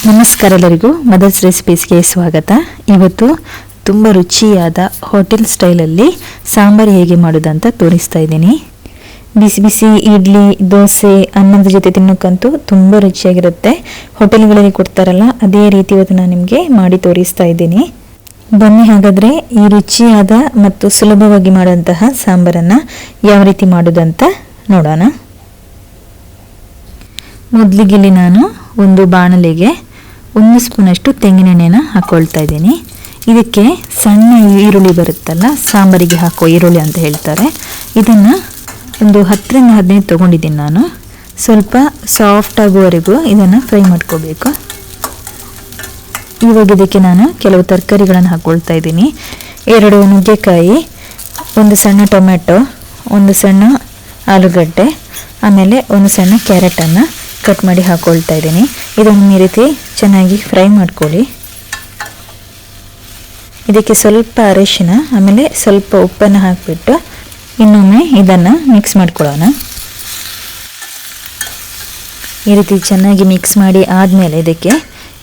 ನಮಸ್ಕಾರ ಎಲ್ಲರಿಗೂ ಮದರ್ಸ್ ರೆಸಿಪೀಸ್ಗೆ ಸ್ವಾಗತ. ಇವತ್ತು ತುಂಬ ರುಚಿಯಾದ ಹೋಟೆಲ್ ಸ್ಟೈಲಲ್ಲಿ ಸಾಂಬಾರು ಹೇಗೆ ಮಾಡೋದಂತ ತೋರಿಸ್ತಾ ಇದ್ದೀನಿ. ಬಿಸಿ ಬಿಸಿ ಇಡ್ಲಿ, ದೋಸೆ, ಅನ್ನದ ಜೊತೆ ತಿನ್ನೋಕ್ಕಂತೂ ತುಂಬ ರುಚಿಯಾಗಿರುತ್ತೆ. ಹೋಟೆಲ್ಗಳಲ್ಲಿ ಕೊಡ್ತಾರಲ್ಲ ಅದೇ ರೀತಿ ಇವತ್ತು ನಾನು ನಿಮಗೆ ಮಾಡಿ ತೋರಿಸ್ತಾ ಇದ್ದೀನಿ. ಬನ್ನಿ ಹಾಗಾದರೆ ಈ ರುಚಿಯಾದ ಮತ್ತು ಸುಲಭವಾಗಿ ಮಾಡುವಂತಹ ಸಾಂಬಾರನ್ನು ಯಾವ ರೀತಿ ಮಾಡೋದಂತ ನೋಡೋಣ. ಮೊದಲಿಗೆ ನಾನು ಒಂದು ಬಾಣಲೆಗೆ 1 ಸ್ಪೂನಷ್ಟು ತೆಂಗಿನೆಣ್ಣೆನ ಹಾಕ್ಕೊಳ್ತಾ ಇದ್ದೀನಿ. ಇದಕ್ಕೆ ಸಣ್ಣ ಈರುಳ್ಳಿ ಬರುತ್ತಲ್ಲ, ಸಾಂಬಾರಿಗೆ ಹಾಕೋ ಈರುಳ್ಳಿ ಅಂತ ಹೇಳ್ತಾರೆ, ಇದನ್ನು ಒಂದು 10ರಿಂದ 15 ತೊಗೊಂಡಿದ್ದೀನಿ ನಾನು. ಸ್ವಲ್ಪ ಸಾಫ್ಟ್ ಆಗುವವರೆಗೂ ಇದನ್ನು ಫ್ರೈ ಮಾಡ್ಕೋಬೇಕು. ಇವಾಗ ಇದಕ್ಕೆ ನಾನು ಕೆಲವು ತರಕಾರಿಗಳನ್ನು ಹಾಕ್ಕೊಳ್ತಾ ಇದ್ದೀನಿ. 2 ನುಗ್ಗೆಕಾಯಿ, 1 ಸಣ್ಣ ಟೊಮೆಟೊ, 1 ಸಣ್ಣ ಆಲೂಗಡ್ಡೆ, ಆಮೇಲೆ 1 ಸಣ್ಣ ಕ್ಯಾರೆಟನ್ನು ಕಟ್ ಮಾಡಿ ಹಾಕ್ಕೊಳ್ತಾ ಇದ್ದೀನಿ. ಇದನ್ನು ಈ ರೀತಿ ಚೆನ್ನಾಗಿ ಫ್ರೈ ಮಾಡ್ಕೊಳ್ಳಿ. ಇದಕ್ಕೆ ಸ್ವಲ್ಪ ಅರಿಶಿನ ಆಮೇಲೆ ಸ್ವಲ್ಪ ಉಪ್ಪನ್ನು ಹಾಕಿಬಿಟ್ಟು ಇನ್ನೊಮ್ಮೆ ಇದನ್ನು ಮಿಕ್ಸ್ ಮಾಡ್ಕೊಳ್ಳೋಣ. ಈ ರೀತಿ ಚೆನ್ನಾಗಿ ಮಿಕ್ಸ್ ಮಾಡಿ ಆದಮೇಲೆ ಇದಕ್ಕೆ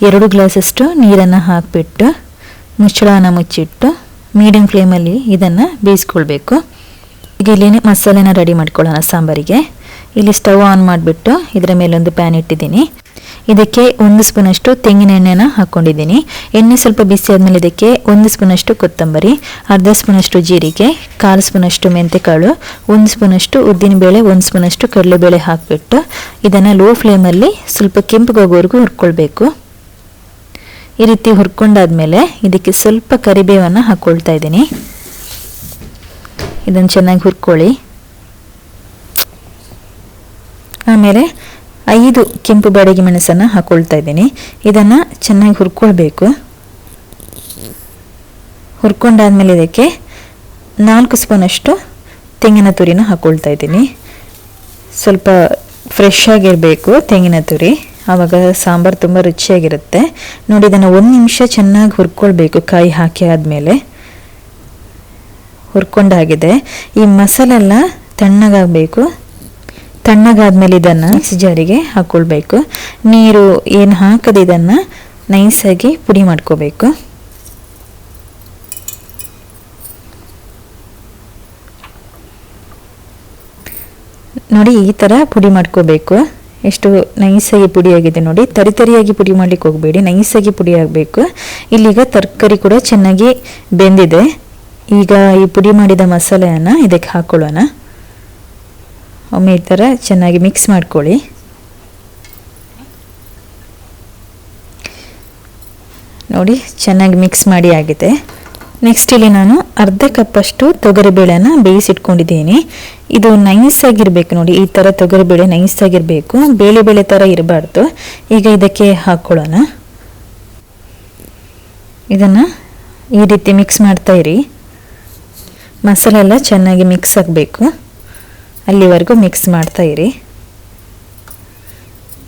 2 ಗ್ಲಾಸಷ್ಟು ನೀರನ್ನು ಹಾಕಿಬಿಟ್ಟು ಮುಚ್ಚಳನ ಮುಚ್ಚಿಟ್ಟು ಮೀಡಿಯಂ ಫ್ಲೇಮಲ್ಲಿ ಇದನ್ನು ಬೇಯಿಸ್ಕೊಳ್ಬೇಕು. ಈಗ ಇಲ್ಲಿ ಮಸಾಲೆನ ರೆಡಿ ಮಾಡ್ಕೊಳ್ಳೋಣ ಸಾಂಬಾರಿಗೆ. ಇಲ್ಲಿ ಸ್ಟವ್ ಆನ್ ಮಾಡಿಬಿಟ್ಟು ಇದರ ಮೇಲೊಂದು ಪ್ಯಾನ್ ಇಟ್ಟಿದ್ದೀನಿ. ಇದಕ್ಕೆ 1 ಸ್ಪೂನಷ್ಟು ತೆಂಗಿನ ಎಣ್ಣೆನ ಹಾಕ್ಕೊಂಡಿದ್ದೀನಿ. ಎಣ್ಣೆ ಸ್ವಲ್ಪ ಬಿಸಿ ಆದಮೇಲೆ ಇದಕ್ಕೆ 1 ಸ್ಪೂನಷ್ಟು ಕೊತ್ತಂಬರಿ, ಅರ್ಧ ಸ್ಪೂನಷ್ಟು ಜೀರಿಗೆ, 1/4 ಸ್ಪೂನಷ್ಟು ಮೆಂತೆಕಾಳು, 1 ಸ್ಪೂನಷ್ಟು ಉದ್ದಿನಬೇಳೆ, 1 ಸ್ಪೂನಷ್ಟು ಕಡಲೆಬೇಳೆ ಹಾಕಿಬಿಟ್ಟು ಇದನ್ನು ಲೋ ಫ್ಲೇಮಲ್ಲಿ ಸ್ವಲ್ಪ ಕೆಂಪುಗೋಗೋವರೆಗೂ ಹುರ್ಕೊಳ್ಬೇಕು. ಈ ರೀತಿ ಹುರ್ಕೊಂಡಾದ್ಮೇಲೆ ಇದಕ್ಕೆ ಸ್ವಲ್ಪ ಕರಿಬೇವನ್ನು ಹಾಕ್ಕೊಳ್ತಾ ಇದ್ದೀನಿ. ಇದನ್ನು ಚೆನ್ನಾಗಿ ಹುರ್ಕೊಳ್ಳಿ. ಆಮೇಲೆ 5 ಕೆಂಪು ಬಾಡಿಗೆ ಮೆಣಸನ್ನು ಹಾಕ್ಕೊಳ್ತಾ ಇದ್ದೀನಿ. ಇದನ್ನು ಚೆನ್ನಾಗಿ ಹುರ್ಕೊಳ್ಬೇಕು. ಹುರ್ಕೊಂಡಾದ್ಮೇಲೆ ಇದಕ್ಕೆ 4 ಸ್ಪೂನಷ್ಟು ತೆಂಗಿನ ತುರಿನ ಹಾಕ್ಕೊಳ್ತಾ ಇದ್ದೀನಿ. ಸ್ವಲ್ಪ ಫ್ರೆಶ್ ಆಗಿರಬೇಕು ತೆಂಗಿನ ತುರಿ, ಆವಾಗ ಸಾಂಬಾರು ತುಂಬ ರುಚಿಯಾಗಿರುತ್ತೆ. ನೋಡಿ, ಇದನ್ನು 1 ನಿಮಿಷ ಚೆನ್ನಾಗಿ ಹುರ್ಕೊಳ್ಬೇಕು. ಕಾಯಿ ಹಾಕಿ ಆದಮೇಲೆ ಹುರ್ಕೊಂಡಾಗಿದೆ. ಈ ಮಸಾಲೆಲ್ಲ ತಣ್ಣಗಾಗಬೇಕು. ತಣ್ಣಗಾದ್ಮೇಲೆ ಇದನ್ನು ಮಿಕ್ಸಿ ಜಾರಿಗೆ ಹಾಕ್ಕೊಳ್ಬೇಕು. ನೀರು ಏನು ಹಾಕದೆ ಇದನ್ನು ನೈಸಾಗಿ ಪುಡಿ ಮಾಡ್ಕೋಬೇಕು. ನೋಡಿ, ಈ ಥರ ಪುಡಿ ಮಾಡ್ಕೋಬೇಕು. ಎಷ್ಟು ನೈಸಾಗಿ ಪುಡಿ ಆಗಿದೆ ನೋಡಿ. ತರಿಯಾಗಿ ಪುಡಿ ಮಾಡ್ಲಿಕ್ಕೆ ಹೋಗಬೇಡಿ, ನೈಸಾಗಿ ಪುಡಿ ಆಗಬೇಕು. ಇಲ್ಲೀಗ ತರಕಾರಿ ಕೂಡ ಚೆನ್ನಾಗಿ ಬೆಂದಿದೆ. ಈಗ ಈ ಪುಡಿ ಮಾಡಿದ ಮಸಾಲೆಯನ್ನು ಇದಕ್ಕೆ ಹಾಕ್ಕೊಳ್ಳೋಣ. ಒಮ್ಮೆ ಈ ಥರ ಚೆನ್ನಾಗಿ ಮಿಕ್ಸ್ ಮಾಡ್ಕೊಳ್ಳಿ. ನೋಡಿ, ಚೆನ್ನಾಗಿ ಮಿಕ್ಸ್ ಮಾಡಿ ಆಗಿದೆ. ನೆಕ್ಸ್ಟ್ ಇಲ್ಲಿ ನಾನು ಅರ್ಧ ಕಪ್ಪಷ್ಟು ತೊಗರಿಬೇಳೆನ ಬೇಯಿಸಿಟ್ಕೊಂಡಿದ್ದೀನಿ. ಇದು ನೈಸಾಗಿರಬೇಕು ನೋಡಿ, ಈ ಥರ ತೊಗರಿಬೇಳೆ ನೈಸಾಗಿರಬೇಕು, ಬೇಳೆ ಥರ ಇರಬಾರ್ದು. ಈಗ ಇದಕ್ಕೆ ಹಾಕ್ಕೊಳ್ಳೋಣ. ಇದನ್ನು ಈ ರೀತಿ ಮಿಕ್ಸ್ ಮಾಡ್ತಾ ಇರಿ. ಮಸಾಲೆ ಎಲ್ಲ ಚೆನ್ನಾಗಿ ಮಿಕ್ಸ್ ಆಗಬೇಕು, ಅಲ್ಲಿವರೆಗೂ ಮಿಕ್ಸ್ ಮಾಡ್ತಾ ಇರಿ.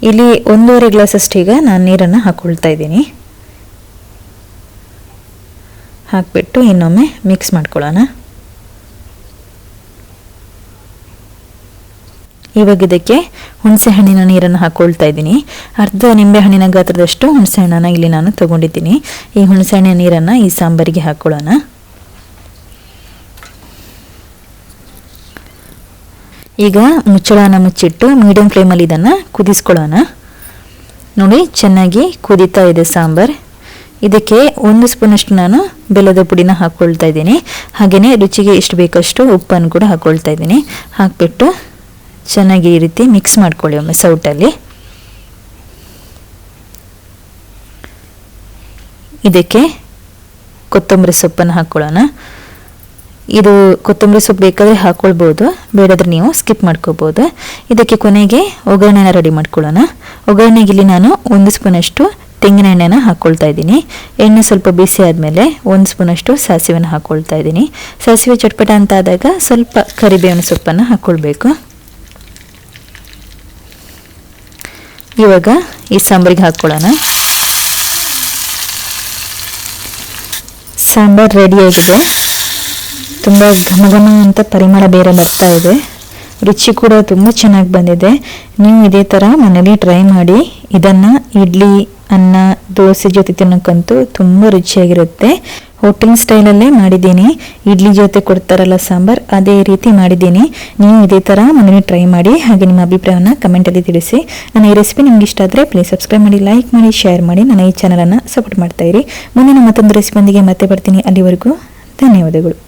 ಇಲ್ಲಿ 1.5 ಗ್ಲಾಸಷ್ಟು ಈಗ ನಾನು ನೀರನ್ನು ಹಾಕ್ಕೊಳ್ತಾ ಇದ್ದೀನಿ. ಹಾಕಿಬಿಟ್ಟು ಇನ್ನೊಮ್ಮೆ ಮಿಕ್ಸ್ ಮಾಡ್ಕೊಳ್ಳೋಣ. ಇವಾಗ ಇದಕ್ಕೆ ಹುಣಸೆ ಹಣ್ಣಿನ ನೀರನ್ನು ಹಾಕ್ಕೊಳ್ತಾ ಇದ್ದೀನಿ. ಅರ್ಧ ನಿಂಬೆ ಹಣ್ಣಿನ ಗಾತ್ರದಷ್ಟು ಹುಣಸೆ ಹಣ್ಣನ್ನು ಇಲ್ಲಿ ನಾನು ತೊಗೊಂಡಿದ್ದೀನಿ. ಈ ಹುಣಸೆ ಹಣ್ಣಿನ ನೀರನ್ನು ಈ ಸಾಂಬಾರಿಗೆ ಹಾಕ್ಕೊಳ್ಳೋಣ. ಈಗ ಮುಚ್ಚಳನ ಮುಚ್ಚಿಟ್ಟು ಮೀಡಿಯಂ ಫ್ಲೇಮಲ್ಲಿ ಇದನ್ನು ಕುದಿಸ್ಕೊಳ್ಳೋಣ. ನೋಡಿ, ಚೆನ್ನಾಗಿ ಕುದೀತಾ ಇದೆ ಸಾಂಬಾರು. ಇದಕ್ಕೆ 1 ಸ್ಪೂನಷ್ಟು ನಾನು ಬೆಲ್ಲದ ಪುಡಿನ ಹಾಕ್ಕೊಳ್ತಾ ಇದ್ದೀನಿ. ಹಾಗೆಯೇ ರುಚಿಗೆ ಎಷ್ಟು ಬೇಕಷ್ಟು ಉಪ್ಪನ್ನು ಕೂಡ ಹಾಕ್ಕೊಳ್ತಾ ಇದ್ದೀನಿ. ಹಾಕಿಬಿಟ್ಟು ಚೆನ್ನಾಗಿ ಈ ರೀತಿ ಮಿಕ್ಸ್ ಮಾಡ್ಕೊಳ್ಳಿ ಒಮ್ಮೆ ಸೌಟಲ್ಲಿ. ಇದಕ್ಕೆ ಕೊತ್ತಂಬರಿ ಸೊಪ್ಪನ್ನು ಹಾಕ್ಕೊಳ್ಳೋಣ. ಇದು ಕೊತ್ತಂಬರಿ ಸೊಪ್ಪು ಬೇಕಾದರೆ ಹಾಕ್ಕೊಳ್ಬೋದು, ಬೇಡಾದರೆ ನೀವು ಸ್ಕಿಪ್ ಮಾಡ್ಕೋಬೋದು. ಇದಕ್ಕೆ ಕೊನೆಗೆ ಒಗ್ಗರಣೆನ ರೆಡಿ ಮಾಡ್ಕೊಳ್ಳೋಣ. ಒಗ್ಗರಣೆಗೆ ಇಲ್ಲಿ ನಾನು 1 ಸ್ಪೂನಷ್ಟು ತೆಂಗಿನ ಎಣ್ಣೆನ ಹಾಕ್ಕೊಳ್ತಾ ಇದ್ದೀನಿ. ಎಣ್ಣೆ ಸ್ವಲ್ಪ ಬಿಸಿ ಆದಮೇಲೆ 1 ಸ್ಪೂನಷ್ಟು ಸಾಸಿವೆನ ಹಾಕ್ಕೊಳ್ತಾ ಇದ್ದೀನಿ. ಸಾಸಿವೆ ಚಟ್ಪಟ ಅಂತ ಆದಾಗ ಸ್ವಲ್ಪ ಕರಿಬೇವಿನ ಸೊಪ್ಪನ್ನು ಹಾಕ್ಕೊಳ್ಬೇಕು. ಇವಾಗ ಈ ಸಾಂಬಾರಿಗೆ ಹಾಕ್ಕೊಳ್ಳೋಣ. ಸಾಂಬಾರು ರೆಡಿಯಾಗಿದೆ. ತುಂಬ ಘಮ ಅಂತ ಪರಿಮಳ ಬೇರೆ ಬರ್ತಾ ಇದೆ. ರುಚಿ ಕೂಡ ತುಂಬ ಚೆನ್ನಾಗಿ ಬಂದಿದೆ. ನೀವು ಇದೇ ಥರ ಮನೇಲಿ ಟ್ರೈ ಮಾಡಿ. ಇದನ್ನು ಇಡ್ಲಿ, ಅನ್ನ, ದೋಸೆ ಜೊತೆ ತಿನ್ನೋಕ್ಕಂತೂ ತುಂಬ ರುಚಿಯಾಗಿರುತ್ತೆ. ಹೋಟೆಲ್ ಸ್ಟೈಲಲ್ಲೇ ಮಾಡಿದ್ದೀನಿ. ಇಡ್ಲಿ ಜೊತೆ ಕೊಡ್ತಾರಲ್ಲ ಸಾಂಬಾರ್, ಅದೇ ರೀತಿ ಮಾಡಿದ್ದೀನಿ. ನೀವು ಇದೇ ಥರ ಮನೇಲಿ ಟ್ರೈ ಮಾಡಿ. ಹಾಗೆ ನಿಮ್ಮ ಅಭಿಪ್ರಾಯವನ್ನು ಕಮೆಂಟಲ್ಲಿ ತಿಳಿಸಿ. ನನ್ನ ಈ ರೆಸಿಪಿ ನಿಮ್ಗೆ ಇಷ್ಟ ಆದರೆ ಪ್ಲೀಸ್ ಸಬ್ಸ್ಕ್ರೈಬ್ ಮಾಡಿ, ಲೈಕ್ ಮಾಡಿ, ಶೇರ್ ಮಾಡಿ. ನನ್ನ ಈ ಚಾನಲನ್ನು ಸಪೋರ್ಟ್ ಮಾಡ್ತಾಯಿರಿ. ಮುಂದಿನ ಮತ್ತೊಂದು ರೆಸಿಪಿಯೊಂದಿಗೆ ಮತ್ತೆ ಬರ್ತೀನಿ. ಅಲ್ಲಿವರೆಗೂ ಧನ್ಯವಾದಗಳು.